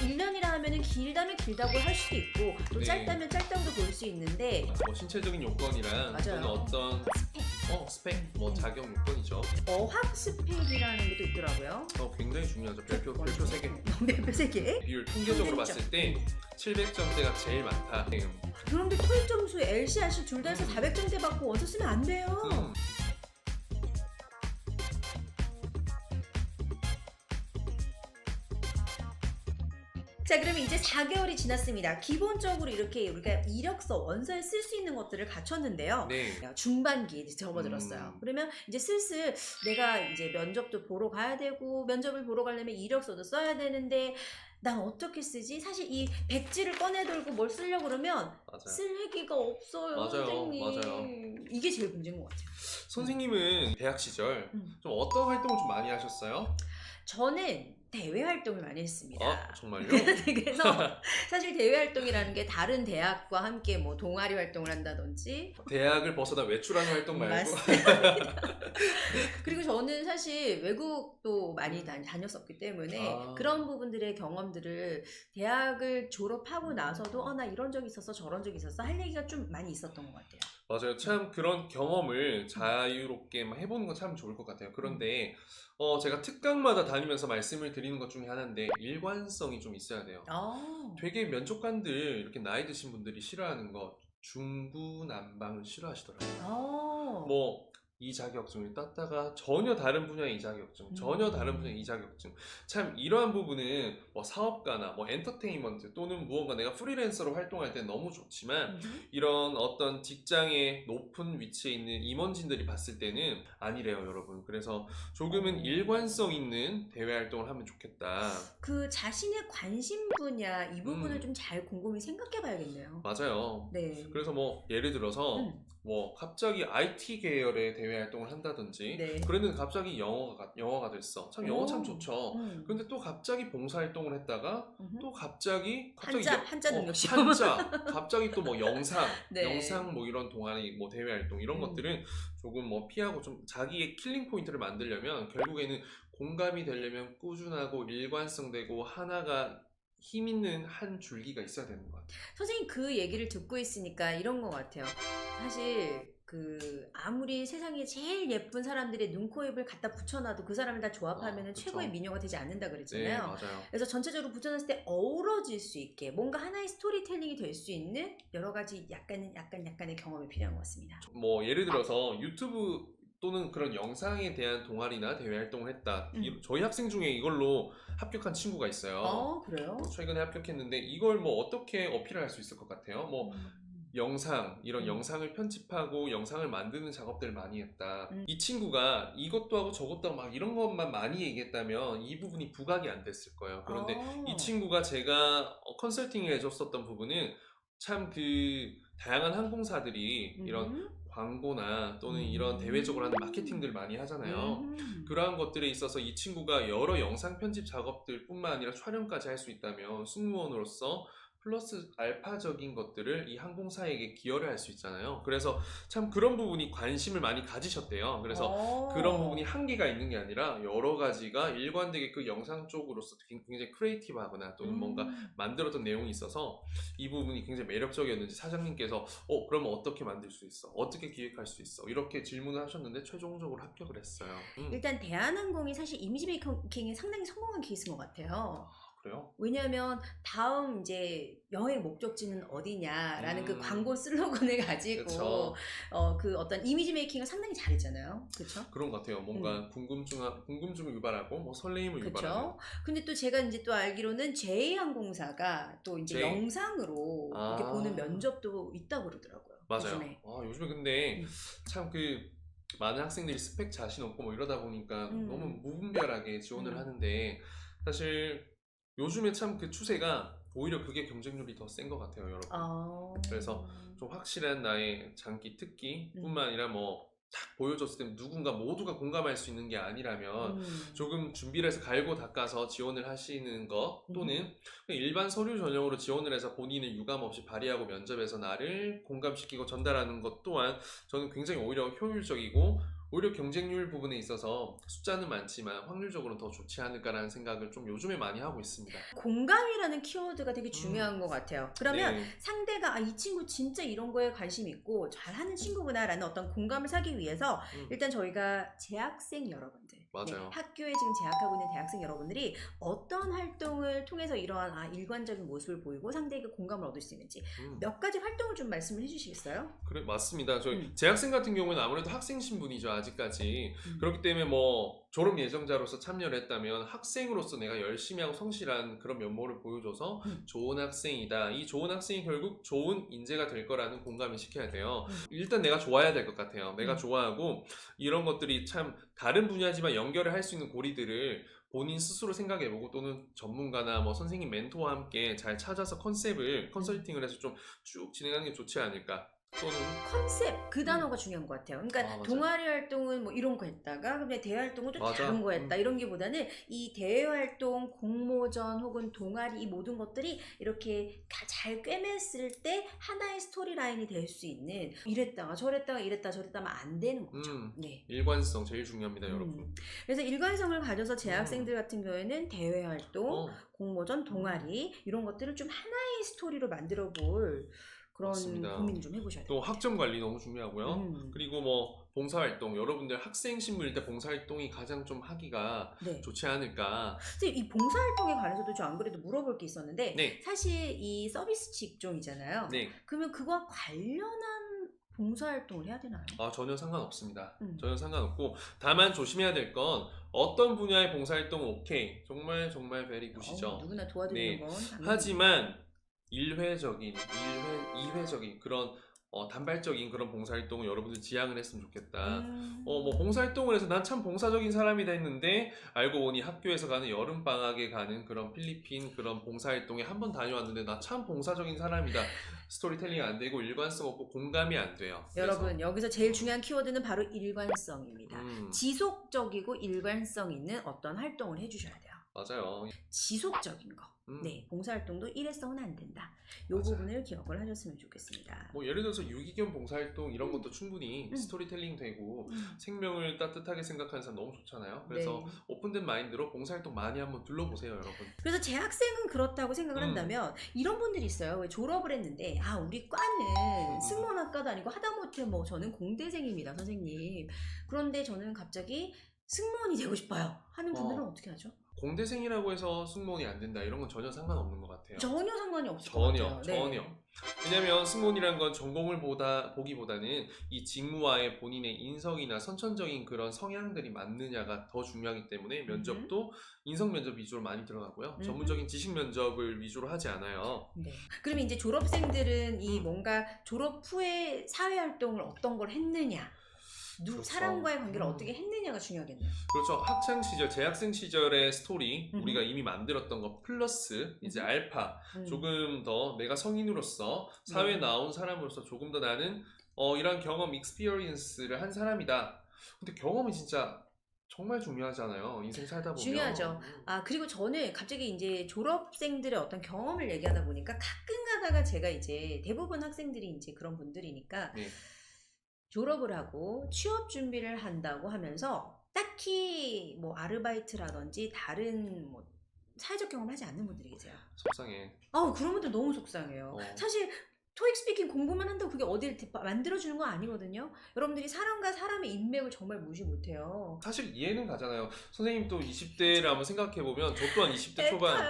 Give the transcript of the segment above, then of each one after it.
1년이라 하면은 길다면 길다고 할 수도 있고 또 네. 짧다면 짧다고도 볼 수 있는데 뭐 신체적인 요건이랑 맞아요. 또는 어떤 스펙, 뭐 자격 요건이죠. 어학 스펙이라는 게 또 있더라고요. 굉장히 중요하죠. 별표 3개. 별표 3개? 비율 통계적으로 봤을 때 700점대가 제일 많다. 그런데 토익 점수 LCRC 둘 다 해서 400점대 받고 원서 쓰면 안 돼요. 자, 그러면 이제 4개월이 지났습니다. 기본적으로 이렇게 우리가 이력서, 원서에 쓸 수 있는 것들을 갖췄는데요. 네. 중반기에 이제 접어들었어요. 그러면 이제 슬슬 내가 이제 면접도 보러 가야 되고, 면접을 보러 가려면 이력서도 써야 되는데, 난 어떻게 쓰지? 사실 이 백지를 꺼내 들고 뭘 쓰려고 그러면 맞아요. 쓸 얘기가 없어요, 맞아요. 선생님. 맞아요. 이게 제일 문제인 것 같아요. 선생님은 대학 시절 좀 어떤 활동을 좀 많이 하셨어요? 저는 대외 활동을 많이 했습니다. 정말요? 그래서 사실 대외 활동이라는 게 다른 대학과 함께 뭐 동아리 활동을 한다든지 대학을 벗어나 외출하는 활동 말고. 맞습니다. 그리고 저는 사실 외국도 많이 다녔었기 때문에 그런 부분들의 경험들을 대학을 졸업하고 나서도 나 이런 적이 있었어 저런 적이 있었어 할 얘기가 좀 많이 있었던 것 같아요. 맞아요. 참 그런 경험을 자유롭게 해보는 건 참 좋을 것 같아요. 그런데 제가 특강마다 다니면서 말씀을 드리는 것 중에 하나인데 일관성이 좀 있어야 돼요. 되게 면접관들 이렇게 나이 드신 분들이 싫어하는 거 중구난방을 싫어하시더라고요. 뭐 이 자격증을 땄다가 전혀 다른 분야의 이 자격증, 전혀 다른 분야의 이 자격증. 참 이러한 부분은 뭐 사업가나 뭐 엔터테인먼트 또는 무언가 내가 프리랜서로 활동할 때 너무 좋지만 이런 어떤 직장의 높은 위치에 있는 임원진들이 봤을 때는 아니래요, 여러분. 그래서 조금은 일관성 있는 대외 활동을 하면 좋겠다. 그 자신의 관심 분야 이 부분을 좀 잘 곰곰이 생각해 봐야겠네요. 맞아요. 네. 그래서 뭐 예를 들어서 뭐 갑자기 IT 계열의 대외 활동을 한다든지 그랬는데 갑자기 영어가 됐어. 참 영어 참 좋죠. 근데 또 갑자기 봉사 활동을 했다가 또 갑자기 한자 능력 시험 갑자기 또 뭐 영상 뭐 이런 동아리 뭐 대외 활동 이런 것들은 조금 뭐 피하고 좀 자기의 킬링 포인트를 만들려면 결국에는 공감이 되려면 꾸준하고 일관성되고 하나가 힘 있는 한 줄기가 있어야 되는 것 같아요. 선생님 그 얘기를 듣고 있으니까 이런 것 같아요. 사실 아무리 세상에 제일 예쁜 사람들의 눈, 코, 입을 갖다 붙여놔도 그 사람을 다 조합하면 최고의 미녀가 되지 않는다 그랬잖아요. 네, 맞아요. 그래서 전체적으로 붙여놨을 때 어우러질 수 있게 뭔가 하나의 스토리텔링이 될 수 있는 여러 가지 약간의 경험이 필요한 것 같습니다. 뭐 예를 들어서 유튜브 또는 그런 영상에 대한 동아리나 대외 활동을 했다. 저희 학생 중에 이걸로 합격한 친구가 있어요. 그래요? 최근에 합격했는데 이걸 뭐 어떻게 어필할 수 있을 것 같아요? 뭐 영상, 이런 영상을 편집하고 영상을 만드는 작업들을 많이 했다. 이 친구가 이것도 하고 저것도 하고 막 이런 것만 많이 얘기했다면 이 부분이 부각이 안 됐을 거예요. 그런데 이 친구가 제가 컨설팅을 해줬었던 부분은 참 다양한 항공사들이 이런 광고나 또는 이런 대외적으로 하는 마케팅들을 많이 하잖아요. 그러한 것들에 있어서 이 친구가 여러 영상 편집 작업들 뿐만 아니라 촬영까지 할 수 있다면 승무원으로서 플러스 알파적인 것들을 이 항공사에게 기여를 할 수 있잖아요. 그래서 참 그런 부분이 관심을 많이 가지셨대요. 그래서 그런 부분이 한계가 있는 게 아니라 여러 가지가 일관되게 그 영상 쪽으로서 굉장히 크리에이티브하거나 또는 뭔가 만들었던 내용이 있어서 이 부분이 굉장히 매력적이었는지 사장님께서 그러면 어떻게 만들 수 있어? 어떻게 기획할 수 있어? 이렇게 질문을 하셨는데 최종적으로 합격을 했어요. 일단 대한항공이 사실 이미지 메이킹에 상당히 성공한 케이스인 것 같아요. 그래요? 왜냐하면 다음 이제 여행 목적지는 어디냐라는 그 광고 슬로건을 가지고 그 어떤 이미지 메이킹을 상당히 잘했잖아요. 그렇죠? 그런 것 같아요. 뭔가 궁금증을 유발하고 뭐 설레임을 유발하고. 근데 또 제가 이제 또 알기로는 제이항공사가 또 이제 영상으로 이렇게 보는 면접도 있다고 그러더라고요. 맞아요. 요즘에. 요즘에 근데 참 많은 학생들이 스펙 자신 없고 뭐 이러다 보니까 너무 무분별하게 지원을 하는데 사실 요즘에 참 그 추세가 오히려 그게 경쟁률이 더 센 것 같아요, 여러분. 그래서 좀 확실한 나의 장기 특기 뿐만 아니라 뭐 딱 보여줬을 때 누군가 모두가 공감할 수 있는 게 아니라면 조금 준비를 해서 갈고 닦아서 지원을 하시는 것 또는 일반 서류 전형으로 지원을 해서 본인은 유감 없이 발휘하고 면접에서 나를 공감시키고 전달하는 것 또한 저는 굉장히 오히려 효율적이고 오히려 경쟁률 부분에 있어서 숫자는 많지만 확률적으로는 더 좋지 않을까라는 생각을 좀 요즘에 많이 하고 있습니다. 공감이라는 키워드가 되게 중요한 것 같아요. 그러면 네. 상대가 이 친구 진짜 이런 거에 관심 있고 잘하는 친구구나 라는 어떤 공감을 사기 위해서 일단 저희가 재학생 여러분들, 맞아요. 학교에 지금 재학하고 있는 대학생 여러분들이 어떤 활동을 통해서 이러한 일관적인 모습을 보이고 상대에게 공감을 얻을 수 있는지 몇 가지 활동을 좀 말씀을 해주시겠어요? 그래, 맞습니다. 저희 재학생 같은 경우는 아무래도 학생 신분이죠, 아직까지. 그렇기 때문에 뭐 졸업 예정자로서 참여를 했다면 학생으로서 내가 열심히 하고 성실한 그런 면모를 보여줘서 좋은 학생이다. 이 좋은 학생이 결국 좋은 인재가 될 거라는 공감을 시켜야 돼요. 일단 내가 좋아야 될 것 같아요. 내가 좋아하고 이런 것들이 참 다른 분야지만 연결을 할 수 있는 고리들을 본인 스스로 생각해보고 또는 전문가나 뭐 선생님 멘토와 함께 잘 찾아서 컨설팅을 해서 좀 쭉 진행하는 게 좋지 않을까. 또는 컨셉 그 단어가 중요한 것 같아요. 그러니까 동아리 활동은 뭐 이런 거 했다가 근데 대외 활동은 또 다른 거 했다 이런 게보다는 이 대외 활동, 공모전 혹은 동아리 이 모든 것들이 이렇게 잘 꿰맸을 때 하나의 스토리라인이 될 수 있는 이랬다가 저랬다가 이랬다 저랬다 하면 안 되는 거죠. 네. 일관성 제일 중요합니다, 여러분. 그래서 일관성을 가져서 재학생들 같은 경우에는 대외 활동, 공모전, 동아리 이런 것들을 좀 하나의 스토리로 만들어 볼 그런 맞습니다. 고민을 좀 해보셔야 돼요. 또 학점 관리 너무 중요하고요. 그리고 뭐 봉사활동, 여러분들 학생 신분일 때 봉사활동이 가장 좀 하기가 좋지 않을까. 이 봉사활동에 관해서도 저 안 그래도 물어볼 게 있었는데 사실 이 서비스 직종이잖아요. 그러면 그와 관련한 봉사활동을 해야 되나요? 전혀 상관없습니다. 전혀 상관없고 다만 조심해야 될 건 어떤 분야의 봉사활동은 오케이. 정말 정말 베리 굿이죠. 누구나 도와드리는 건 하지만 일회적인 그런 단발적인 그런 봉사활동을 여러분들 지향을 했으면 좋겠다. 뭐 봉사활동을 해서 난 참 봉사적인 사람이다 했는데 알고 보니 학교에서 가는 여름방학에 가는 그런 필리핀 그런 봉사활동에 한 번 다녀왔는데 나 참 봉사적인 사람이다. 스토리텔링이 안 되고 일관성 없고 공감이 안 돼요. 여러분 여기서 제일 중요한 키워드는 바로 일관성입니다. 지속적이고 일관성 있는 어떤 활동을 해주셔야 돼요. 맞아요. 지속적인 거. 봉사활동도 일회성은 안 된다. 이 부분을 기억을 하셨으면 좋겠습니다. 뭐 예를 들어서 유기견 봉사활동 이런 것도 충분히 스토리텔링 되고 생명을 따뜻하게 생각하는 사람 너무 좋잖아요. 그래서 오픈된 마인드로 봉사활동 많이 한번 둘러보세요, 여러분. 그래서 재학생은 그렇다고 생각을 한다면 이런 분들이 있어요. 왜 졸업을 했는데 우리 과는 승무원학과도 아니고 하다못해 뭐 저는 공대생입니다, 선생님. 그런데 저는 갑자기 승무원이 되고 싶어요 하는 분들은 어떻게 하죠? 공대생이라고 해서 승무원이 안 된다 이런 건 전혀 상관없는 것 같아요. 전혀 상관이 없을 것 같아요. 전혀. 왜냐면 승무원이라는 건 전공을 보기보다는 이 직무와의 본인의 인성이나 선천적인 그런 성향들이 맞느냐가 더 중요하기 때문에 면접도 인성 면접 위주로 많이 들어가고요. 전문적인 지식 면접을 위주로 하지 않아요. 그러면 이제 졸업생들은 이 뭔가 졸업 후에 사회활동을 어떤 걸 했느냐 사람과의 관계를 어떻게 했느냐가 중요하겠네요. 그렇죠. 학창 시절, 재학생 시절의 스토리 우리가 이미 만들었던 거 플러스 이제 알파 조금 더 내가 성인으로서 사회에 나온 사람으로서 조금 더 나는 이런 경험, 익스피리언스를 한 사람이다. 근데 경험이 진짜 정말 중요하잖아요. 인생 살다 보면. 중요하죠. 그리고 저는 갑자기 이제 졸업생들의 어떤 경험을 얘기하다 보니까 가끔 가다가 제가 이제 대부분 학생들이 이제 그런 분들이니까 졸업을 하고 취업 준비를 한다고 하면서 딱히 뭐 아르바이트라든지 다른 뭐 사회적 경험을 하지 않는 분들이 계세요. 속상해. 그런 분들 너무 속상해요. 사실 토익 스피킹 공부만 한다고 그게 어딜 만들어주는 거 아니거든요. 여러분들이 사람과 사람의 인맥을 정말 무시 못해요. 사실 이해는 가잖아요. 선생님 또 20대를 한번 생각해보면 저 또한 20대 초반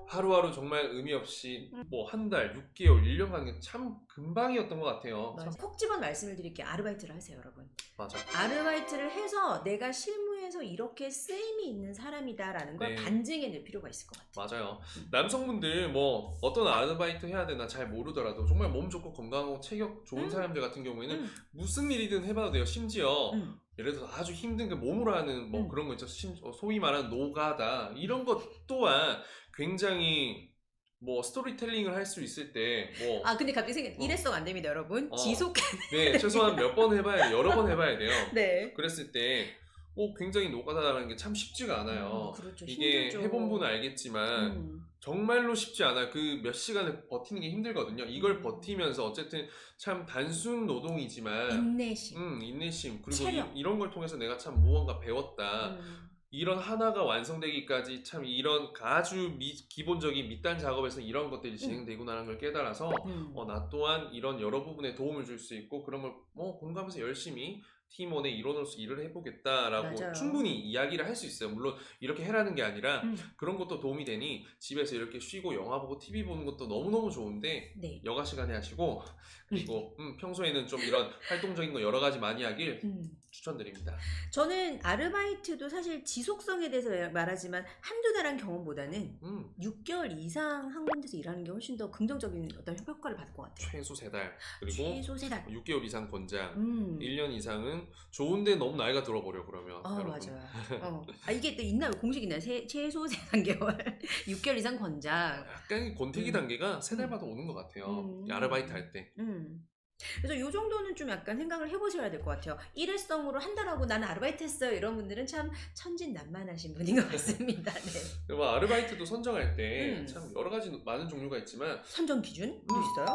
하루하루 정말 의미 없이 뭐 한 달, 6개월, 1년 가는 게 참 금방이었던 것 같아요. 콕 집어 말씀을 드릴게요. 아르바이트를 하세요, 여러분. 맞아. 아르바이트를 해서 내가 실무에서 이렇게 쓰임이 있는 사람이다라는 걸 반증해낼 필요가 있을 것 같아요. 맞아요. 남성분들 뭐 어떤 아르바이트 해야 되나 잘 모르더라도 정말 몸 좋고 건강하고 체격 좋은 사람들 같은 경우에는 무슨 일이든 해봐도 돼요. 심지어 예를 들어서 아주 힘든 그 몸으로 하는 뭐 그런 거 있죠. 소위 말하는 노가다 이런 것 또한 굉장히 뭐 스토리텔링을 할 수 있을 때 뭐 근데 갑자기 일회성 안 됩니다, 여러분. 지속 최소한 몇 번 해봐야 여러 번 해봐야 돼요. 네. 그랬을 때 굉장히 노가다라는 게 참 쉽지가 않아요. 그렇죠. 이게 힘들죠. 해본 분은 알겠지만 정말로 쉽지 않아요. 그 몇 시간을 버티는 게 힘들거든요. 이걸 버티면서 어쨌든 참 단순 노동이지만 인내심, 인내심 그리고 체력. 이런 걸 통해서 내가 참 무언가 배웠다. 음. 이런 하나가 완성되기까지 참 이런 아주 기본적인 밑단 작업에서 이런 것들이 진행되구나라는 걸 깨달아서 나 또한 이런 여러 부분에 도움을 줄 수 있고 그런 걸 공감해서 열심히 팀원의 일원으로서 일을 해보겠다라고 맞아요. 충분히 이야기를 할 수 있어요. 물론 이렇게 해라는 게 아니라 그런 것도 도움이 되니 집에서 이렇게 쉬고 영화 보고 TV 보는 것도 너무너무 좋은데 네. 여가 시간에 하시고 그리고 평소에는 좀 이런 활동적인 거 여러 가지 많이 하길 추천드립니다. 저는 아르바이트도 사실 지속성에 대해서 말하지만 한두 달 한 경험보다는 6개월 이상 한 군데서 일하는 게 훨씬 더 긍정적인 어떤 효과를 받을 것 같아요. 최소 3달 그리고 최소 3달 6개월 이상 권장 1년 이상은 좋은데 너무 나이가 들어버려 그러면 여러분. 맞아요. 이게 또 있나요? 공식 있나요? 최소 3개월 6개월 이상 권장. 약간 권태기 단계가 3달마다 오는 것 같아요. 아르바이트 할 때. 그래서 이 정도는 좀 약간 생각을 해보셔야 될 것 같아요. 일회성으로 한 달 하고 나는 아르바이트 했어요. 이런 분들은 참 천진난만하신 분인 것 같습니다. 네. 뭐 아르바이트도 선정할 때 참 여러 가지 많은 종류가 있지만 선정 기준도 있어요?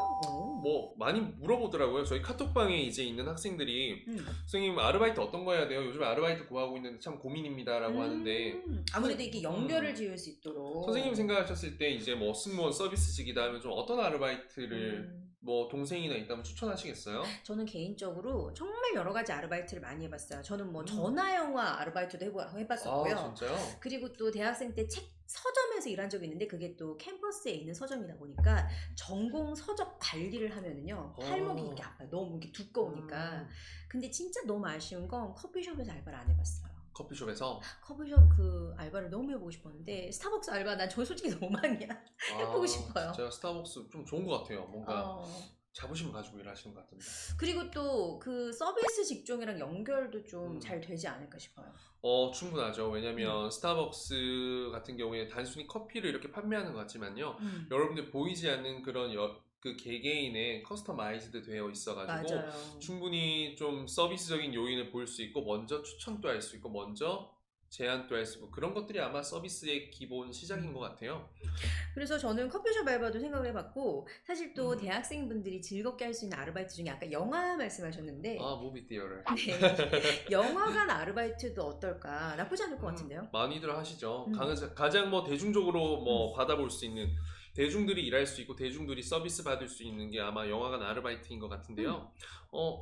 뭐 많이 물어보더라고요. 저희 카톡방에 이제 있는 학생들이 선생님 아르바이트 어떤 거 해야 돼요? 요즘 아르바이트 구하고 있는데 참 고민입니다라고 하는데 아무래도 이게 연결을 지을 수 있도록 선생님 생각하셨을 때 이제 뭐 승무원 서비스직이다 하면 좀 어떤 아르바이트를 뭐 동생이나 있다면 추천하시겠어요? 저는 개인적으로 정말 여러 가지 아르바이트를 많이 해봤어요. 저는 뭐 전화영화 아르바이트도 해봤었고요. 아, 진짜요? 그리고 또 대학생 때 서점에서 일한 적이 있는데 그게 또 캠퍼스에 있는 서점이다 보니까 전공 서적 관리를 하면은요 팔목이 이렇게 아파요. 너무 이렇게 두꺼우니까. 근데 진짜 너무 아쉬운 건 커피숍에서 알바를 안 해봤어요. 커피숍에서? 커피숍 그 알바를 너무 해보고 싶었는데 스타벅스 알바 난 저 솔직히 너무 많이 해보고 싶어요. 제가 스타벅스 좀 좋은 것 같아요. 뭔가 자부심 가지고 일하시는 것 같은데. 그리고 또 그 서비스 직종이랑 연결도 좀 잘 되지 않을까 싶어요. 충분하죠. 왜냐면 스타벅스 같은 경우에 단순히 커피를 이렇게 판매하는 것 같지만요. 여러분들 보이지 않는 그런 그 개개인의 커스터마이즈드 되어 있어가지고 맞아요. 충분히 좀 서비스적인 요인을 볼 수 있고 먼저 추천도 할 수 있고 먼저 제안도 할 수 있고 그런 것들이 아마 서비스의 기본 시작인 것 같아요. 그래서 저는 커피숍 알바도 생각을 해봤고 사실 또 대학생분들이 즐겁게 할 수 있는 아르바이트 중에 아까 영화 말씀하셨는데 무비 디어를 네. 영화관 아르바이트도 어떨까? 나쁘지 않을 것 같은데요? 많이들 하시죠. 가장 뭐 대중적으로 뭐 받아볼 수 있는 대중들이 일할 수 있고 대중들이 서비스 받을 수 있는 게 아마 영화관 아르바이트인 것 같은데요.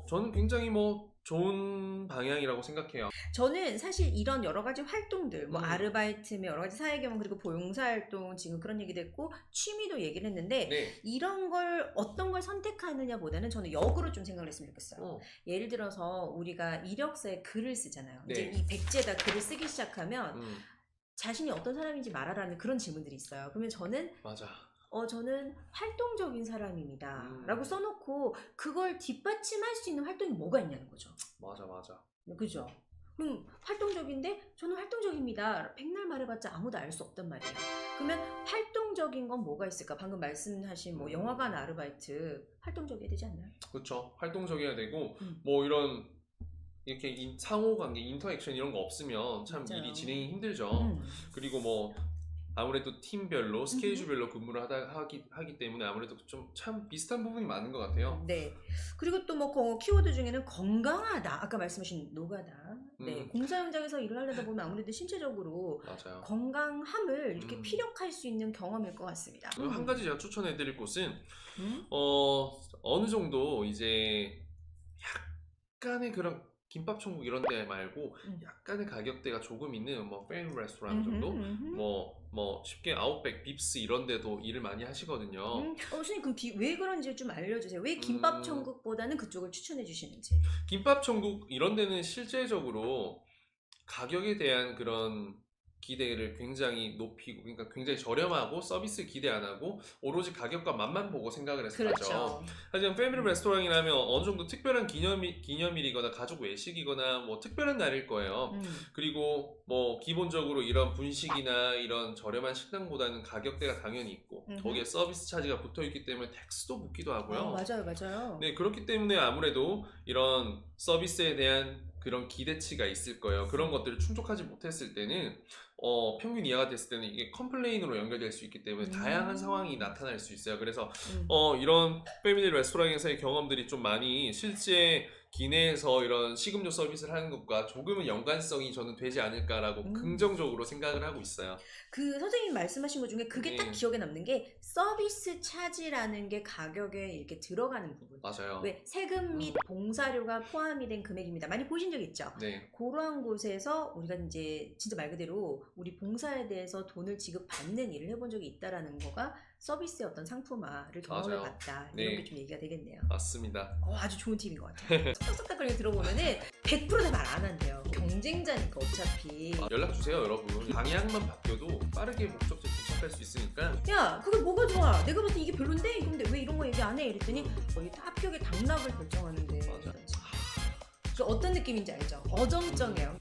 저는 굉장히 뭐 좋은 방향이라고 생각해요. 저는 사실 이런 여러 가지 활동들, 뭐 아르바이트며 여러 가지 사회경험 그리고 봉사활동 지금 그런 얘기도 했고 취미도 얘기를 했는데 이런 걸 어떤 걸 선택하느냐보다는 저는 역으로 좀 생각을 했으면 좋겠어요. 예를 들어서 우리가 이력서에 글을 쓰잖아요. 이제 이 백지에다 글을 쓰기 시작하면 자신이 어떤 사람인지 말하라는 그런 질문들이 있어요. 그러면 저는 저는 활동적인 사람입니다 라고 써놓고 그걸 뒷받침할 수 있는 활동이 뭐가 있냐는 거죠. 맞아. 그죠? 그럼 활동적인데 저는 활동적입니다. 백날 말해봤자 아무도 알 수 없단 말이에요. 그러면 활동적인 건 뭐가 있을까? 방금 말씀하신 뭐 영화관 아르바이트 활동적이어야 되지 않나요? 그렇죠. 활동적이어야 되고 뭐 이런 이렇게 상호관계, 인터액션 이런 거 없으면 참 맞아요. 일이 진행이 힘들죠. 그리고 뭐 아무래도 팀별로 스케줄별로 근무를 하기 때문에 아무래도 좀 참 비슷한 부분이 많은 것 같아요. 네. 그리고 또 뭐 키워드 중에는 건강하다. 아까 말씀하신 노가다. 네. 공사 현장에서 일을 하려다 보면 아무래도 신체적으로 맞아요. 건강함을 이렇게 피력할 수 있는 경험일 것 같습니다. 한 가지 제가 추천해드릴 곳은 어느 정도 이제 약간의 그런 김밥 천국 이런 데 말고 약간의 가격대가 조금 있는 뭐 페인 레스토랑 정도 뭐 쉽게 아웃백 빕스 이런 데도 일을 많이 하시거든요. 선생님 그럼 왜 그런지 좀 알려주세요. 왜 김밥 천국보다는 그쪽을 추천해 주시는지. 김밥 천국 이런 데는 실제적으로 가격에 대한 그런 기대를 굉장히 높이고 그러니까 굉장히 저렴하고 서비스 기대 안 하고 오로지 가격과 맛만 보고 생각을 해서 가죠. 하지만 패밀리 레스토랑이라면 어느 정도 특별한 기념일이거나 가족 외식이거나 뭐 특별한 날일 거예요. 그리고 뭐 기본적으로 이런 분식이나 이런 저렴한 식당보다는 가격대가 당연히 있고 거기에 서비스 차지가 붙어 있기 때문에 텍스도 붙기도 하고요. 맞아요. 네, 그렇기 때문에 아무래도 이런 서비스에 대한 그런 기대치가 있을 거예요. 그런 것들을 충족하지 못했을 때는 평균 이하가 됐을 때는 이게 컴플레인으로 연결될 수 있기 때문에 다양한 상황이 나타날 수 있어요. 그래서 이런 패밀리 레스토랑에서의 경험들이 좀 많이 실제 기내에서 이런 식음료 서비스를 하는 것과 조금은 연관성이 저는 되지 않을까라고 긍정적으로 생각을 하고 있어요. 그 선생님 말씀하신 것 중에 그게 네. 딱 기억에 남는 게 서비스 차지라는 게 가격에 이렇게 들어가는 부분. 맞아요. 왜 세금 및 봉사료가 포함이 된 금액입니다. 많이 보신 적 있죠? 네. 그러한 곳에서 우리가 이제 진짜 말 그대로 우리 봉사에 대해서 돈을 지급받는 일을 해본 적이 있다라는 거가 서비스의 어떤 상품화를 경험해 맞아요. 봤다. 네. 이런 게 좀 얘기가 되겠네요. 맞습니다. 아주 좋은 팁인 것 같아요. 쏙쏙쏙거리게 들어보면은 100% 다 말 안 한대요. 경쟁자니까 어차피. 연락 주세요, 여러분. 방향만 바뀌어도 빠르게 목적지에 도착할 수 있으니까. 야, 그게 뭐가 좋아? 내가 봤을 때 이게 별론데? 근데 왜 이런 거 얘기 안 해? 이랬더니 거의 합격의 당락을 결정하는데. 맞아. 그 어떤 느낌인지 알죠? 어정쩡해요.